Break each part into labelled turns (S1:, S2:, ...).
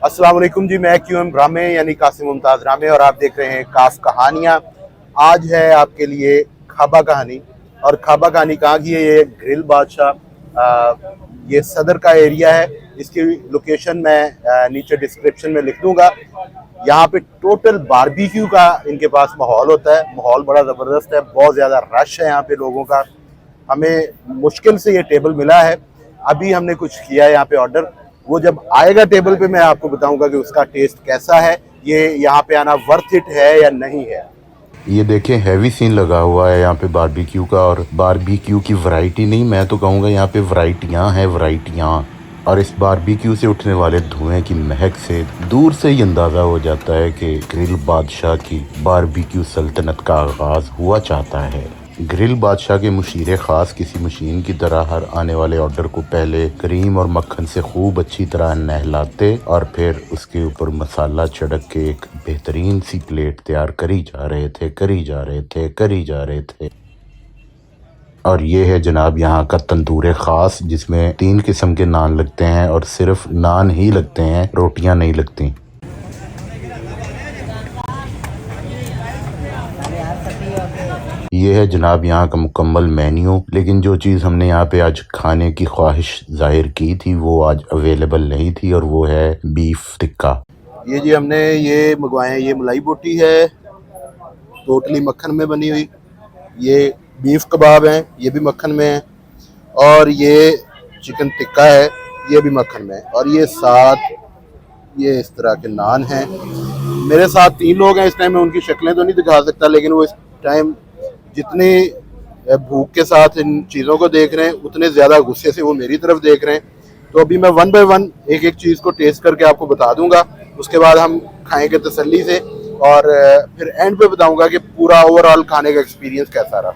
S1: अस्सलाम वालेकुम जी, मैं QM रामे यानी कासिम मुमताज़ रामे और आप देख रहे हैं काफ कहानियाँ। आज है आपके लिए खाबा कहानी। और खाबा कहानी कहाँ की है? ये ग्रिल बादशाह, ये सदर का एरिया है। इसकी लोकेशन मैं नीचे डिस्क्रिप्शन में लिख दूंगा। यहाँ पे टोटल बारबेक्यू का इनके पास माहौल होता है। माहौल बड़ा ज़बरदस्त है, बहुत ज़्यादा रश है यहाँ पे लोगों का। हमें मुश्किल से ये टेबल मिला है। अभी हमने कुछ किया है यहाँ पे ऑर्डर, वो जब आएगा टेबल पे मैं आपको बताऊंगा कि उसका टेस्ट कैसा है, ये यहाँ पे आना वर्थ इट है या नहीं है।
S2: ये देखें, हैवी सीन लगा हुआ है यहाँ पे बारबेक्यू का। और बारबेक्यू की वैरायटी नहीं, मैं तो कहूँगा यहाँ पे वैरायटियाँ हैं, वैरायटियाँ। और इस बारबेक्यू से उठने वाले धुएं की महक से दूर से ही अंदाज़ा हो जाता है कि ग्रिल बादशाह की बारबेक्यू सल्तनत का आगाज़ हुआ चाहता है। ग्रिल बादशाह के मुशीर ख़ास किसी मशीन की तरह हर आने वाले ऑर्डर को पहले क्रीम और मक्खन से खूब अच्छी तरह नहलाते और फिर उसके ऊपर मसाला छिड़क के एक बेहतरीन सी प्लेट तैयार करी जा रहे थे। और ये है जनाब यहाँ का तंदूर ख़ास, जिसमें 3 किस्म के नान लगते हैं और सिर्फ नान ही लगते हैं, रोटियाँ नहीं लगती। ये है जनाब यहाँ का मुकम्मल मेन्यू। लेकिन जो चीज़ हमने यहाँ पे आज खाने की ख्वाहिश जाहिर की थी वो आज अवेलेबल नहीं थी, और वो है बीफ टिक्का।
S1: ये जी हमने ये मंगवाए हैं, ये मलाई बोटी है टोटली मक्खन में बनी हुई। ये बीफ कबाब हैं, ये भी मक्खन में है। और ये चिकन टिक्का है, ये भी मक्खन में है। और ये साथ ये इस तरह के नान हैं। मेरे साथ 3 लोग हैं इस टाइम। मैं उनकी शक्लें तो नहीं दिखा सकता, लेकिन वो इस टाइम जितने भूख के साथ इन चीज़ों को देख रहे हैं उतने ज़्यादा गुस्से से वो मेरी तरफ देख रहे हैं। तो अभी मैं 1 बाय 1 एक एक चीज़ को टेस्ट करके आपको बता दूंगा। उसके बाद हम खाएंगे तसल्ली से, और फिर एंड पे बताऊंगा कि पूरा ओवरऑल खाने का एक्सपीरियंस कैसा रहा।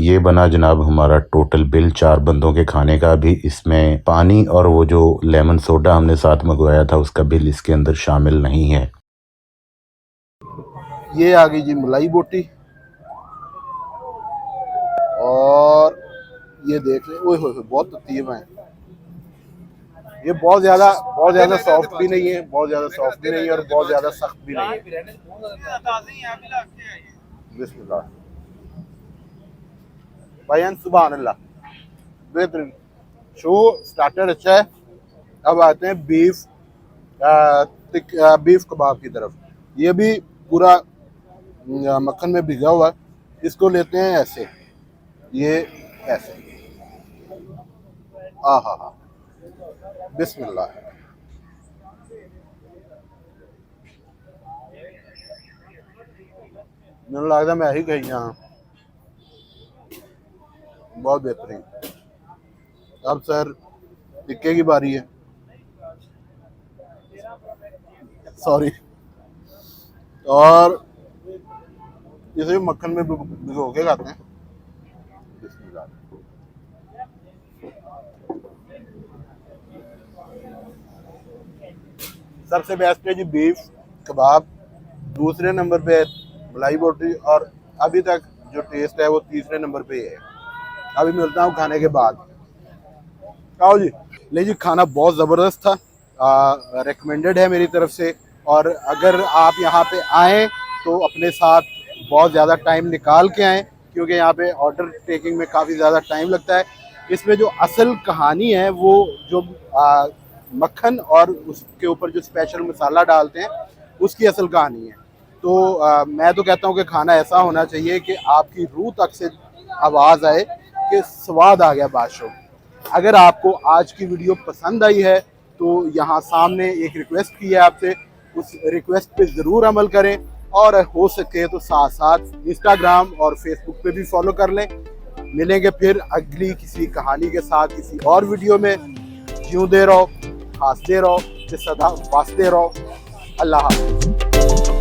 S2: ये बना जनाब हमारा टोटल बिल 4 बंदों के खाने का। भी इसमें पानी और वो जो लेमन सोडा हमने साथ मंगवाया था उसका बिल इसके अंदर शामिल नहीं है।
S1: ये आ गई जी मलाई बोटी, और ये देख लें, ओए होए बहुत ततीब है। ये बहुत ज़्यादा सॉफ्ट भी नहीं है, बहुत ज़्यादा सॉफ्ट भी नहीं है, और बहुत ज़्यादा सख्त भी नहीं है। बिस्मिल्लाह भाईजान, सुभान अल्लाह, बेहतरीन। शो स्टार्टर अच्छा है। अब आते हैं बीफ कबाब की तरफ। ये भी पूरा मक्खन में भिगा हुआ है। इसको लेते हैं ऐसे, ये ऐसे, आ हा हा, बिस्मिल्लाह। मैंने लगता मैं ही गई यहाँ, बहुत बेहतरीन। अब सर टिक्के की बारी है, सॉरी। और इसे मक्खन में भिगो के खाते हैं। बिस्मिल्लाह। सबसे बेस्ट है जी बीफ कबाब, दूसरे नंबर पे है मलाई बोटी, और अभी तक जो टेस्ट है वो तीसरे नंबर पे है। अभी मिलता हूँ खाने के बाद। आओ जी। ले जी, खाना बहुत ज़बरदस्त था, रिकमेंडेड है मेरी तरफ से। और अगर आप यहाँ पे आएँ तो अपने साथ बहुत ज़्यादा टाइम निकाल के आएँ, क्योंकि यहाँ पे ऑर्डर टेकिंग में काफ़ी ज़्यादा टाइम लगता है। इसमें जो असल कहानी है वो जो मक्खन और उसके ऊपर जो स्पेशल मसाला डालते हैं उसकी असल कहानी है। तो मैं तो कहता हूँ कि खाना ऐसा होना चाहिए कि आपकी रूह तक से आवाज़ आए कि स्वाद आ गया बादशाह। अगर आपको आज की वीडियो पसंद आई है तो यहाँ सामने एक रिक्वेस्ट की है आपसे, उस रिक्वेस्ट पे ज़रूर अमल करें। और हो सके तो साथ साथ इंस्टाग्राम और फेसबुक पे भी फॉलो कर लें। मिलेंगे फिर अगली किसी कहानी के साथ किसी और वीडियो में। जीऊंदे रहो, हंसते रहो, सदा वास्ते रहो। अल्लाह हाफ़िज़।